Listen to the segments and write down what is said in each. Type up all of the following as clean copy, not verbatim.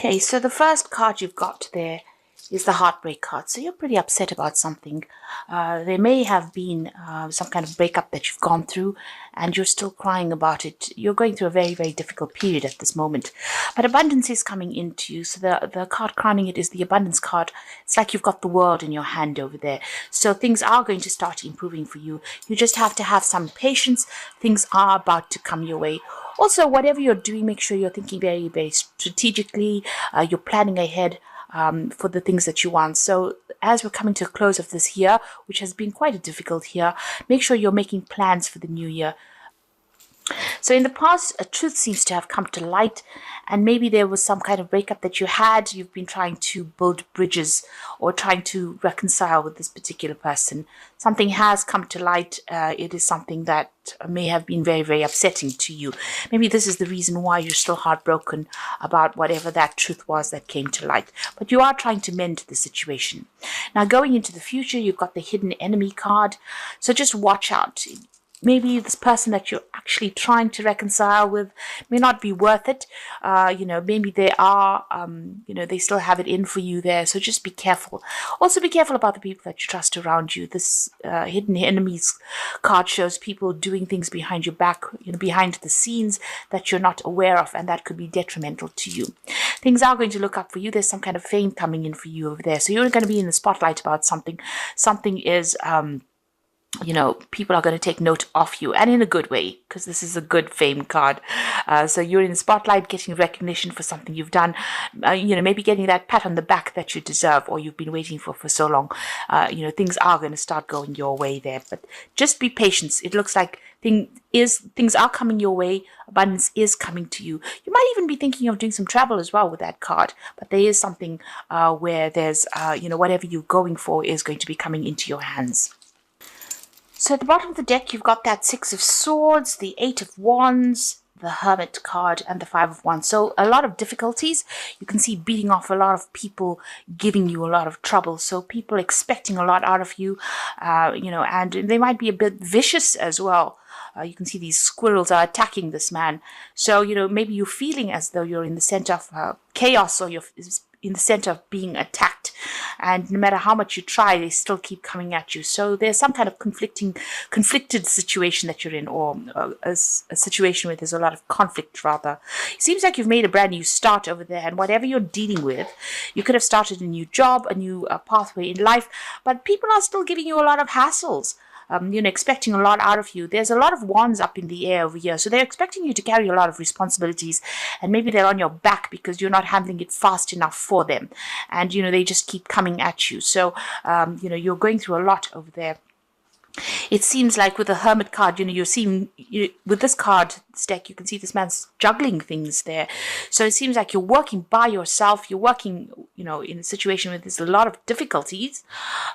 Okay, so the first card you've got there is the heartbreak card. So you're pretty upset about something. There may have been some kind of breakup that you've gone through and you're still crying about it. You're going through a very, very difficult period at this moment. But abundance is coming into you. So the card crowning it is the abundance card. It's like you've got the world in your hand over there. So things are going to start improving for you. You just have to have some patience. Things are about to come your way. Also, whatever you're doing, make sure you're thinking very, very strategically. You're planning ahead for the things that you want. So as we're coming to a close of this year, which has been quite a difficult year, make sure you're making plans for the new year. So in the past, a truth seems to have come to light, and maybe there was some kind of breakup that you had. You've been trying to build bridges or trying to reconcile with this particular person. Something has come to light. It is something that may have been very, very upsetting to you. Maybe this is the reason why you're still heartbroken about whatever that truth was that came to light. But you are trying to mend the situation. Now, going into the future, you've got the hidden enemy card. So just watch out. Maybe this person that you're actually trying to reconcile with may not be worth it. Maybe they are, they still have it in for you there. So just be careful. Also be careful about the people that you trust around you. This hidden enemies card shows people doing things behind your back, behind the scenes that you're not aware of, and that could be detrimental to you. Things are going to look up for you. There's some kind of fame coming in for you over there. So you're going to be in the spotlight about something. Something is... people are going to take note of you, and in a good way, because this is a good fame card. So you're in the spotlight, getting recognition for something you've done, maybe getting that pat on the back that you deserve or you've been waiting for so long. Things are going to start going your way there, but just be patient. It looks like things are coming your way. Abundance is coming to you. You might even be thinking of doing some travel as well with that card, but there is something where there's, whatever you're going for is going to be coming into your hands. So at the bottom of the deck, you've got that Six of Swords, the Eight of Wands, the Hermit card, and the Five of Wands. So a lot of difficulties. You can see beating off a lot of people, giving you a lot of trouble. So people expecting a lot out of you, and they might be a bit vicious as well. You can see these squirrels are attacking this man. So, maybe you're feeling as though you're in the center of chaos, or you're in the center of being attacked. And no matter how much you try, they still keep coming at you. So there's some kind of conflicted situation that you're in, or a situation where there's a lot of conflict, rather. It seems like you've made a brand new start over there, and whatever you're dealing with, you could have started a new job, a new pathway in life, but people are still giving you a lot of hassles. Expecting a lot out of you. There's a lot of wands up in the air over here. So they're expecting you to carry a lot of responsibilities, and maybe they're on your back because you're not handling it fast enough for them. And, they just keep coming at you. So, you're going through a lot over there. It seems like with the Hermit card, you're seeing, with this card, this deck, you can see this man's juggling things there. So it seems like you're working by yourself. You're working, in a situation where there's a lot of difficulties,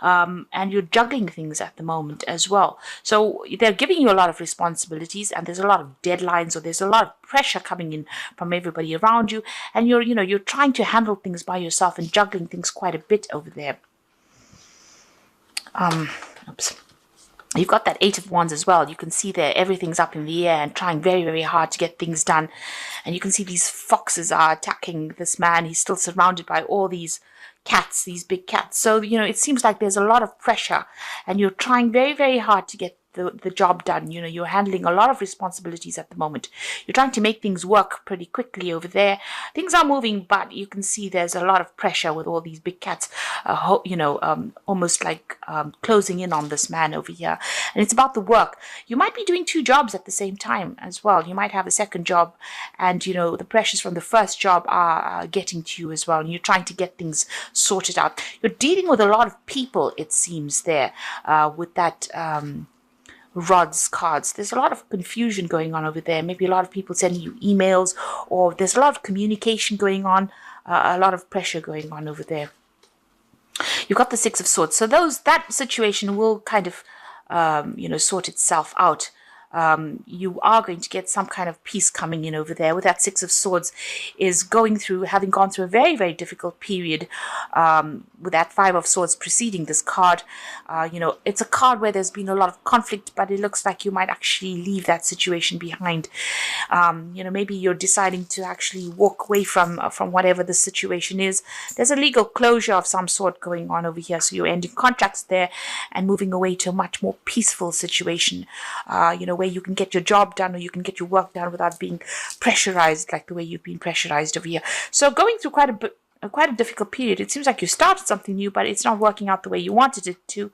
and you're juggling things at the moment as well. So they're giving you a lot of responsibilities, and there's a lot of deadlines, or there's a lot of pressure coming in from everybody around you. And you're trying to handle things by yourself and juggling things quite a bit over there. Oops. You've got that Eight of Wands as well. You can see there everything's up in the air and trying very, very hard to get things done. And you can see these foxes are attacking this man. He's still surrounded by all these cats, these big cats. So, it seems like there's a lot of pressure, and you're trying very, very hard to get the job done. You're handling a lot of responsibilities at the moment. You're trying to make things work pretty quickly over there. Things are moving, but you can see there's a lot of pressure with all these big cats, almost like closing in on this man over here. And it's about the work. You might be doing two jobs at the same time as well. You might have a second job, and, the pressures from the first job are getting to you as well. And you're trying to get things sorted out. You're dealing with a lot of people, it seems, there with that... rods cards. There's a lot of confusion going on over there. Maybe a lot of people sending you emails, or there's a lot of communication going on, a lot of pressure going on over there. You've got the Six of Swords. So that situation will kind of, sort itself out. you are going to get some kind of peace coming in over there. With that Six of Swords is having gone through a very, very difficult period, with that Five of Swords preceding this card. It's a card where there's been a lot of conflict, but it looks like you might actually leave that situation behind. Maybe you're deciding to actually walk away from whatever the situation is. There's a legal closure of some sort going on over here, so you're ending contracts there and moving away to a much more peaceful situation, where you can get your job done or you can get your work done without being pressurized like the way you've been pressurized over here. So going through quite a difficult period. It seems like you started something new, but it's not working out the way you wanted it to.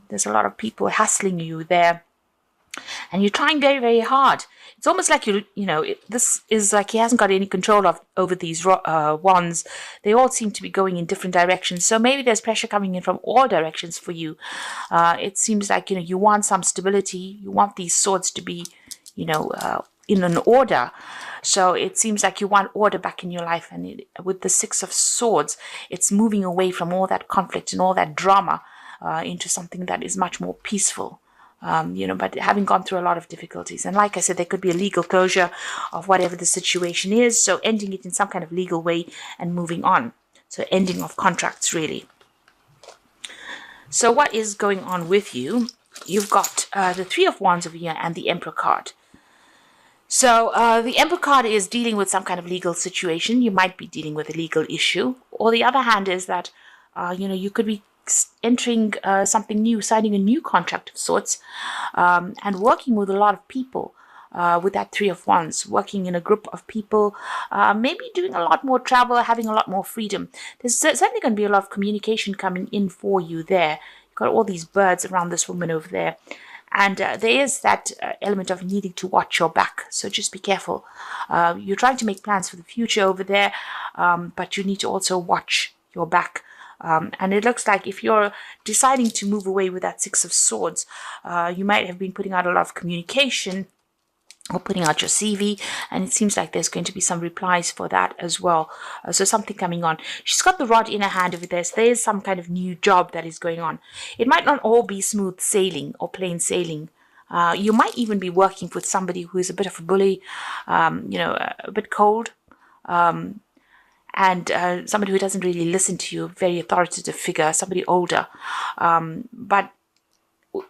There's a lot of people hassling you there, and you're trying very, very hard. It's almost like this is like he hasn't got any control over these wands. They all seem to be going in different directions. So maybe there's pressure coming in from all directions for you. It seems like, you want some stability. You want these swords to be, in an order. So it seems like you want order back in your life. And with the Six of Swords, it's moving away from all that conflict and all that drama into something that is much more peaceful. But having gone through a lot of difficulties. And like I said, there could be a legal closure of whatever the situation is. So ending it in some kind of legal way and moving on. So ending of contracts, really. So what is going on with you? You've got the Three of Wands over here and the Emperor card. So the Emperor card is dealing with some kind of legal situation. You might be dealing with a legal issue. Or the other hand is that, you could be entering something new, signing a new contract of sorts, and working with a lot of people with that Three of Wands, working in a group of people, maybe doing a lot more travel, having a lot more freedom. There's certainly going to be a lot of communication coming in for you there. You've got all these birds around this woman over there. And there is that element of needing to watch your back. So just be careful. You're trying to make plans for the future over there, but you need to also watch your back. And it looks like if you're deciding to move away with that Six of Swords, you might have been putting out a lot of communication or putting out your CV, and it seems like there's going to be some replies for that as well. So something coming on. She's got the rod in her hand over there, so there is some kind of new job that is going on. It might not all be smooth sailing or plain sailing. You might even be working with somebody who is a bit of a bully, a bit cold, and somebody who doesn't really listen to you, very authoritative figure, somebody older. But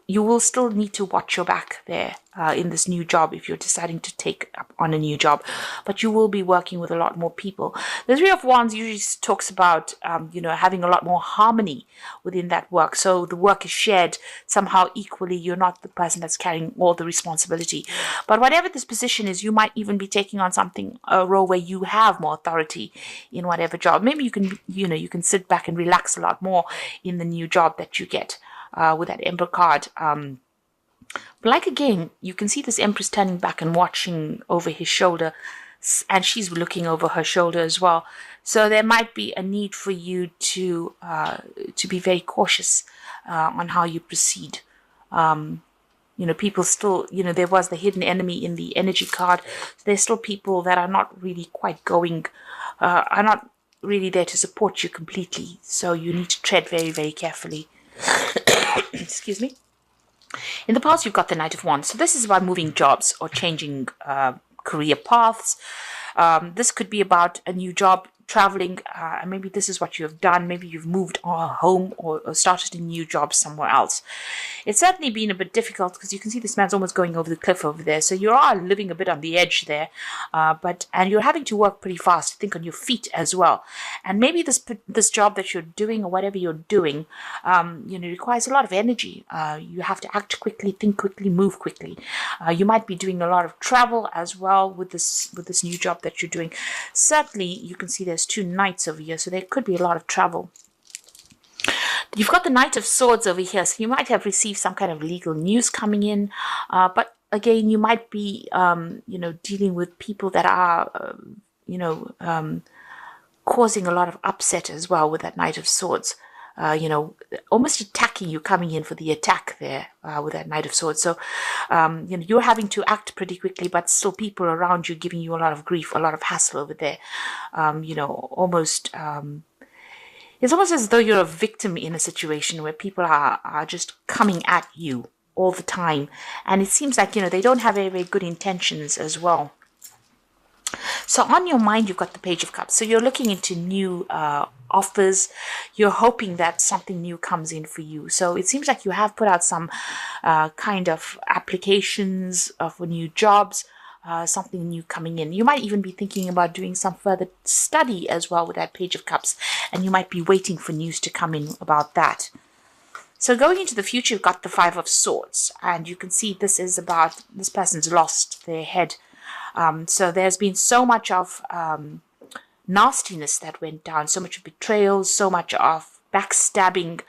you will still need to watch your back there in this new job if you're deciding to take up on a new job. But you will be working with a lot more people. The Three of Wands usually talks about, having a lot more harmony within that work. So the work is shared somehow equally. You're not the person that's carrying all the responsibility. But whatever this position is, you might even be taking on a role where you have more authority in whatever job. Maybe you can sit back and relax a lot more in the new job that you get. With that Emperor card. But like again, you can see this Empress turning back and watching over his shoulder, and she's looking over her shoulder as well. So there might be a need for you to be very cautious on how you proceed. People still, there was the hidden enemy in the energy card. There's still people that are not really quite are not really there to support you completely. So you need to tread very, very carefully. Excuse me. In the past, you've got the Knight of Wands. So this is about moving jobs or changing career paths. This could be about a new job, traveling, and maybe this is what you have done. Maybe you've moved home or started a new job somewhere else. It's certainly been a bit difficult because you can see this man's almost going over the cliff over there. So you are living a bit on the edge there, and you're having to work pretty fast, think on your feet as well. And maybe this job that you're doing or whatever you're doing, requires a lot of energy. You have to act quickly, think quickly, move quickly. You might be doing a lot of travel as well with this new job that you're doing. Certainly, you can see there's two knights over here, so there could be a lot of travel. You've got the Knight of Swords over here, so you might have received some kind of legal news coming in, but again, you might be, dealing with people that are, causing a lot of upset as well with that Knight of Swords. Almost attacking you, coming in for the attack there with that Knight of Swords. So, you're having to act pretty quickly, but still people around you giving you a lot of grief, a lot of hassle over there. It's almost as though you're a victim in a situation where people are just coming at you. all the time. And it seems like, they don't have very, very good intentions as well. So on your mind, you've got the Page of Cups. So you're looking into new offers. You're hoping that something new comes in for you. So it seems like you have put out some kind of applications for new jobs, something new coming in. You might even be thinking about doing some further study as well with that Page of Cups. And you might be waiting for news to come in about that. So going into the future, you've got the Five of Swords. And you can see this is about this person's lost their head. So there's been so much of nastiness that went down, so much of betrayal, so much of backstabbing,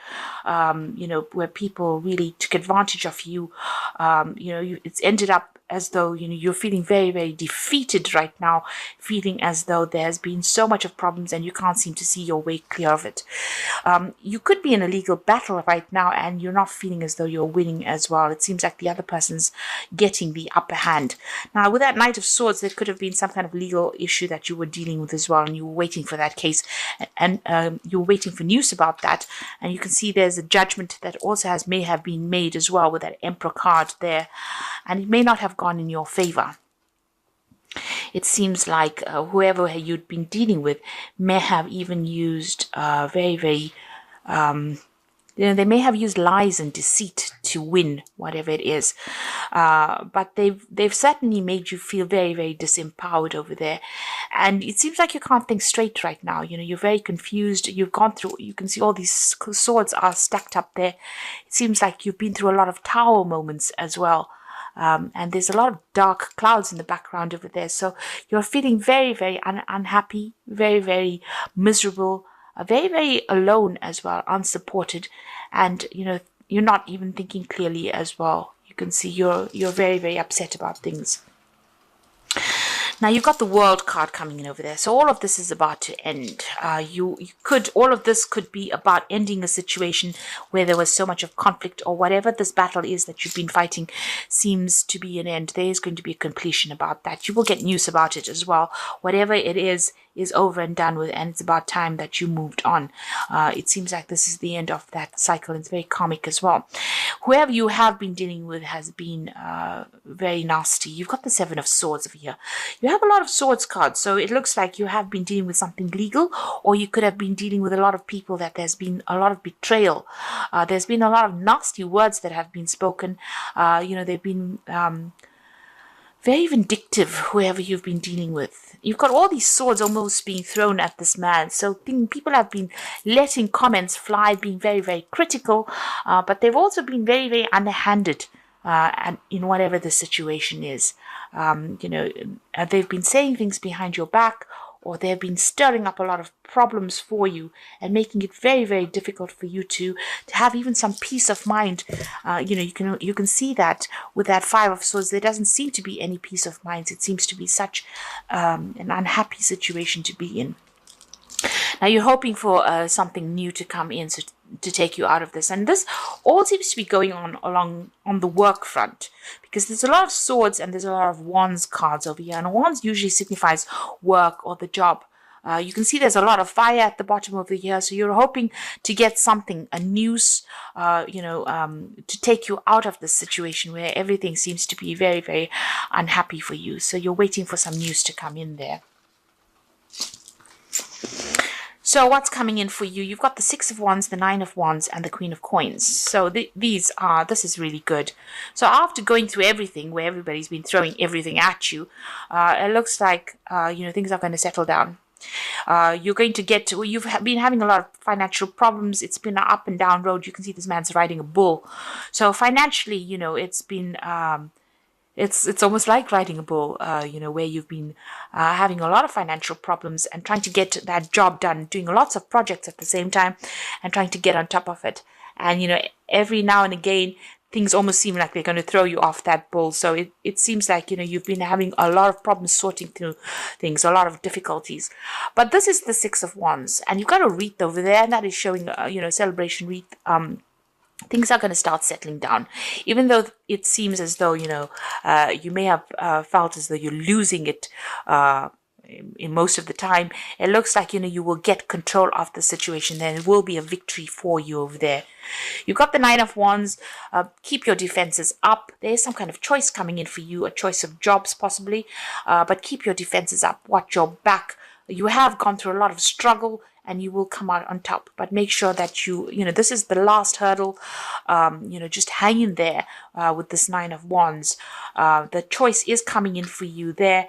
where people really took advantage of you. It's ended up as though, you're feeling very, very defeated right now, feeling as though there's been so much of problems and you can't seem to see your way clear of it. You could be in a legal battle right now and you're not feeling as though you're winning as well. It seems like the other person's getting the upper hand. Now, with that Knight of Swords, there could have been some kind of legal issue that you were dealing with as well, and you were waiting for that case, and you were waiting for news about that. And you can see there's a judgment that also may have been made as well with that Emperor card there, and it may not have gone in your favor. It seems like whoever you'd been dealing with may have even used very, very, they may have used lies and deceit to win whatever it is. But they've certainly made you feel very, very disempowered over there. And it seems like you can't think straight right now. You're very confused. You've gone through, you can see all these swords are stacked up there. It seems like you've been through a lot of tower moments as well. And there's a lot of dark clouds in the background over there. So you're feeling very, very unhappy, very, very miserable, very, very alone as well, unsupported. And, you're not even thinking clearly as well. You can see you're very, very upset about things. Now you've got the World card coming in over there. So all of this is about to end. All of this could be about ending a situation where there was so much of conflict, or whatever this battle is that you've been fighting seems to be an end. There is going to be a completion about that. You will get news about it as well. Whatever it is over and done with, and it's about time that you moved on. It seems like this is the end of that cycle. It's very karmic as well. Whoever you have been dealing with has been very nasty. You've got the Seven of Swords over here. You have a lot of swords cards, so it looks like you have been dealing with something legal, or you could have been dealing with a lot of people that there's been a lot of betrayal. There's been a lot of nasty words that have been spoken. They've been very vindictive, whoever you've been dealing with. You've got all these swords almost being thrown at this man. So people have been letting comments fly, being very, very critical, but they've also been very, very underhanded and in whatever the situation is. They've been saying things behind your back, or they've been stirring up a lot of problems for you and making it very, very difficult for you to have even some peace of mind. You can see that with that Five of Swords, there doesn't seem to be any peace of mind. It seems to be such an unhappy situation to be in. Now you're hoping for something new to come in to take you out of this. And this all seems to be going on the work front, because there's a lot of swords and there's a lot of wands cards over here. And wands usually signifies work or the job. You can see there's a lot of fire at the bottom over here. So you're hoping to get something, a news, to take you out of this situation where everything seems to be very, very unhappy for you. So you're waiting for some news to come in there. So what's coming in for you? You've got the Six of Wands, the Nine of Wands, and the Queen of Coins. So this is really good. So after going through everything, where everybody's been throwing everything at you, it looks like things are going to settle down. You're going to you've been having a lot of financial problems. It's been an up and down road. You can see this man's riding a bull. So financially, it's been it's almost like riding a bull, where you've been having a lot of financial problems and trying to get that job done, doing lots of projects at the same time and trying to get on top of it. And, every now and again, things almost seem like they're going to throw you off that bull. So it seems like, you've been having a lot of problems sorting through things, a lot of difficulties. But this is the Six of Wands, and you've got a wreath over there, and that is showing, celebration wreath. Things are going to start settling down, even though it seems as though, you may have felt as though you're losing it in most of the time, it looks like, you will get control of the situation. Then it will be a victory for you over there. You've got the Nine of Wands. Keep your defenses up. There's some kind of choice coming in for you, a choice of jobs possibly, but keep your defenses up. Watch your back. You have gone through a lot of struggle and you will come out on top, but make sure that this is the last hurdle. Just hang in there with this Nine of Wands. The choice is coming in for you there,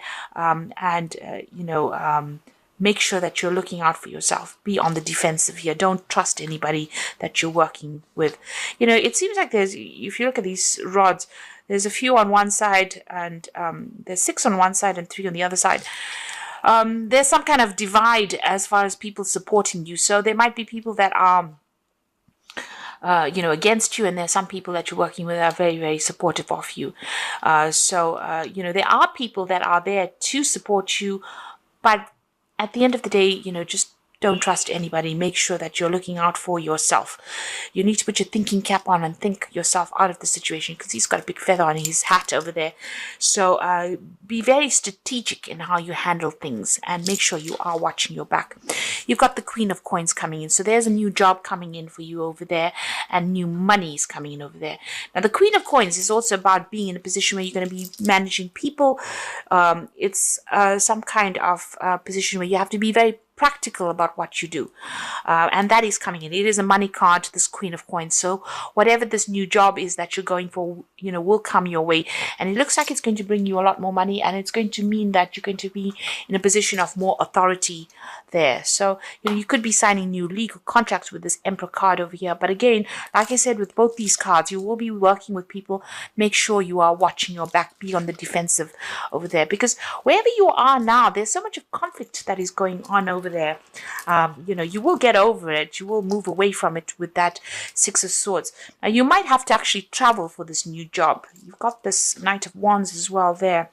make sure that you're looking out for yourself. Be on the defensive here. Don't trust anybody that you're working with. It seems like if you look at these rods, there's a few on one side and there's 6 on one side and 3 on the other side. There's some kind of divide as far as people supporting you. So there might be people that are, against you, and there's some people that you're working with that are very, very supportive of you. There are people that are there to support you, but at the end of the day, just don't trust anybody. Make sure that you're looking out for yourself. You need to put your thinking cap on and think yourself out of the situation, because he's got a big feather on his hat over there. So be very strategic in how you handle things and make sure you are watching your back. You've got the Queen of Coins coming in. So there's a new job coming in for you over there, and new money is coming in over there. Now, the Queen of Coins is also about being in a position where you're going to be managing people. It's some kind of position where you have to be very practical about what you do, and that is coming in. It is a money card, this Queen of Coins. So whatever this new job is that you're going for, will come your way, and it looks like it's going to bring you a lot more money, and it's going to mean that you're going to be in a position of more authority there. So you could be signing new legal contracts with this Emperor card over here. But again, like I said, with both these cards, you will be working with people. Make sure you are watching your back. Be on the defensive over there, because wherever you are now, there's so much of conflict that is going on over there. You will get over it. You will move away from it with that 6 of Swords. Now, you might have to actually travel for this new job. You've got this Knight of Wands as well there.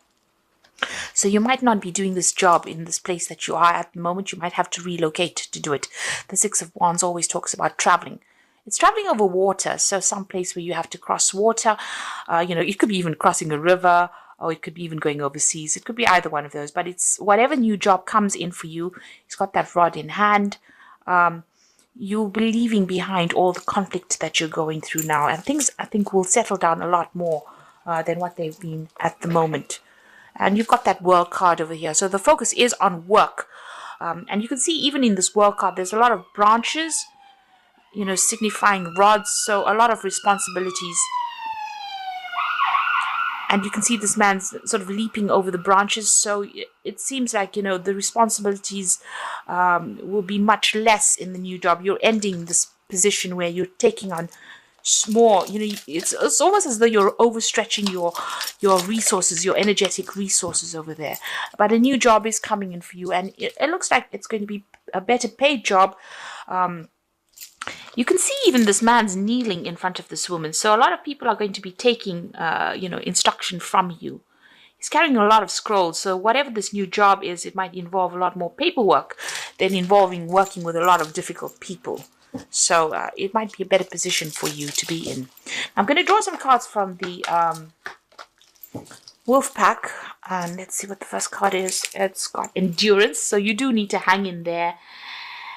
So you might not be doing this job in this place that you are at the moment. You might have to relocate to do it. The 6 of Wands always talks about traveling. It's traveling over water, so some place where you have to cross water. It could be even crossing a river, or it could be even going overseas. It could be either one of those, but it's whatever new job comes in for you. He's got that rod in hand. You'll be leaving behind all the conflict that you're going through now, and things, I think, will settle down a lot more than what they've been at the moment. And you've got that World card over here, so the focus is on work. And you can see even in this World card, there's a lot of branches, signifying rods, so a lot of responsibilities. And you can see this man's sort of leaping over the branches. So it seems like, the responsibilities will be much less in the new job. You're ending this position where you're taking on more. It's almost as though you're overstretching your resources, your energetic resources over there. But a new job is coming in for you. And it looks like it's going to be a better paid job. You can see even this man's kneeling in front of this woman. So a lot of people are going to be taking, instruction from you. He's carrying a lot of scrolls. So whatever this new job is, it might involve a lot more paperwork than involving working with a lot of difficult people. So it might be a better position for you to be in. I'm going to draw some cards from the Wolf Pack. And let's see what the first card is. It's got Endurance. So you do need to hang in there.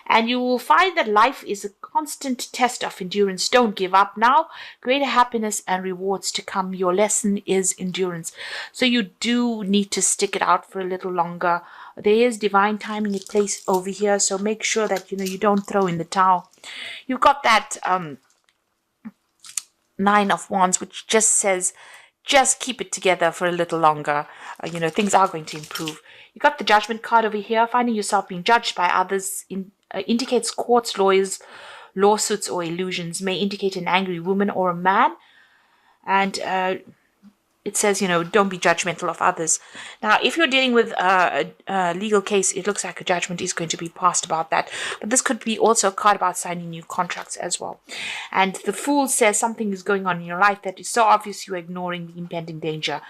And you will find that life is a constant test of endurance. Don't give up now. Greater happiness and rewards to come. Your lesson is endurance. So you do need to stick it out for a little longer. There is divine timing in place over here. So make sure that, you don't throw in the towel. You've got that Nine of Wands, which just says, just keep it together for a little longer. Things are going to improve. You got the Judgment card over here. Finding yourself being judged by others indicates courts, lawyers, lawsuits, or illusions. May indicate an angry woman or a man. And it says, don't be judgmental of others. Now, if you're dealing with a legal case, it looks like a judgment is going to be passed about that. But this could be also a card about signing new contracts as well. And the Fool says something is going on in your life that is so obvious you're ignoring the impending danger.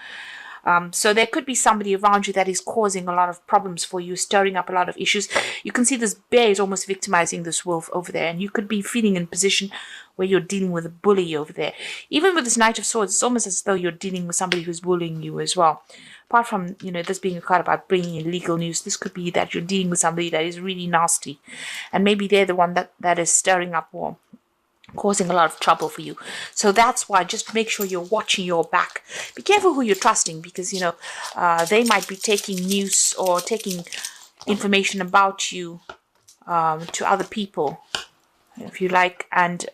So there could be somebody around you that is causing a lot of problems for you, stirring up a lot of issues. You can see this bear is almost victimizing this wolf over there, and you could be feeling in a position where you're dealing with a bully over there. Even with this Knight of Swords, it's almost as though you're dealing with somebody who's bullying you as well. Apart from, this being a card about bringing in legal news, this could be that you're dealing with somebody that is really nasty. And maybe they're the one that is stirring up war, causing a lot of trouble for you. So that's why just make sure you're watching your back. Be careful who you're trusting, because, they might be taking news or taking information about you to other people, if you like, and,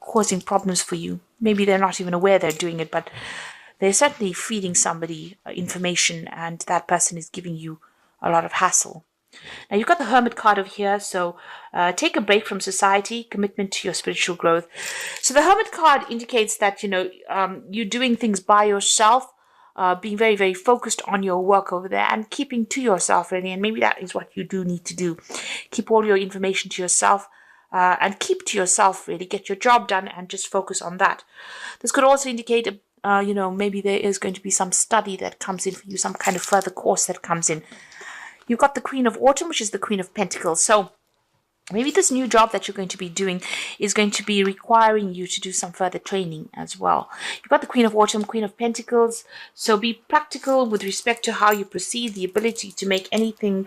causing problems for you. Maybe they're not even aware they're doing it, but they're certainly feeding somebody information, and that person is giving you a lot of hassle. Now, you've got the Hermit card over here, so take a break from society, commitment to your spiritual growth. So the Hermit card indicates that, you're doing things by yourself, being very, very focused on your work over there and keeping to yourself, really. And maybe that is what you do need to do. Keep all your information to yourself. And keep to yourself, really. Get your job done and just focus on that. This could also indicate, maybe there is going to be some study that comes in for you, some kind of further course that comes in. You've got the Queen of Autumn, which is the Queen of Pentacles. So maybe this new job that you're going to be doing is going to be requiring you to do some further training as well. You've got the Queen of Autumn, Queen of Pentacles. So be practical with respect to how you proceed, the ability to make anything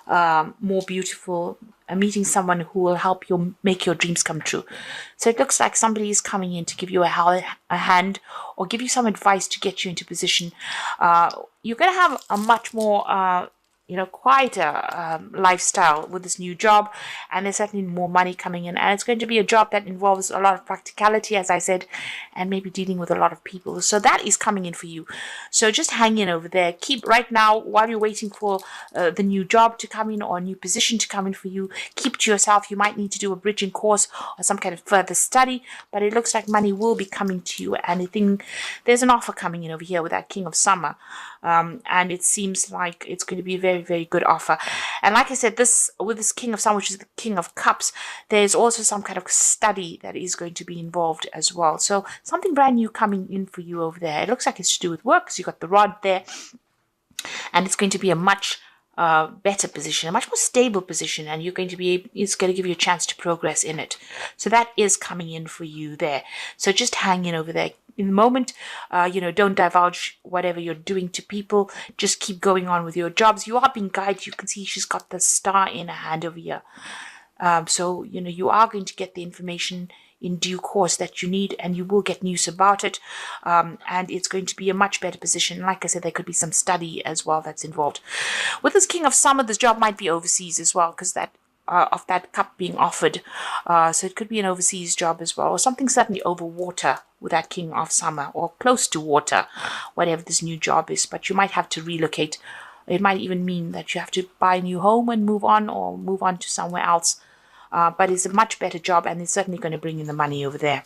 more beautiful, meeting someone who will help you make your dreams come true. So it looks like somebody is coming in to give you a hand or give you some advice to get you into position. You're going to have a much more quieter lifestyle with this new job, and there's certainly more money coming in, and it's going to be a job that involves a lot of practicality, as I said, and maybe dealing with a lot of people. So that is coming in for you. So just hang in over there. Keep right now, while you're waiting for the new job to come in or a new position to come in for you, keep to yourself. You might need to do a bridging course or some kind of further study, but it looks like money will be coming to you, and I think there's an offer coming in over here with that King of Summer. And it seems like it's going to be a very, very good offer. And like I said, with this King of Summer, which is the King of Cups, there's also some kind of study that is going to be involved as well. So something brand new coming in for you over there. It looks like it's to do with work, because you've got the rod there. And it's going to be a much better position, a much more stable position, and it's going to give you a chance to progress in it. So that is coming in for you there. So just hang in over there. In the moment, don't divulge whatever you're doing to people. Just keep going on with your jobs. You are being guided. You can see she's got the star in her hand over here. So, you are going to get the information in due course that you need, and you will get news about it. And it's going to be a much better position. Like I said, there could be some study as well that's involved. With this King of Summer, this job might be overseas as well, because of that cup being offered. So it could be an overseas job as well, or something certainly over water with that King of Summer, or close to water, whatever this new job is. But you might have to relocate. It might even mean that you have to buy a new home and move on, or move on to somewhere else. But it's a much better job, and it's certainly going to bring in the money over there.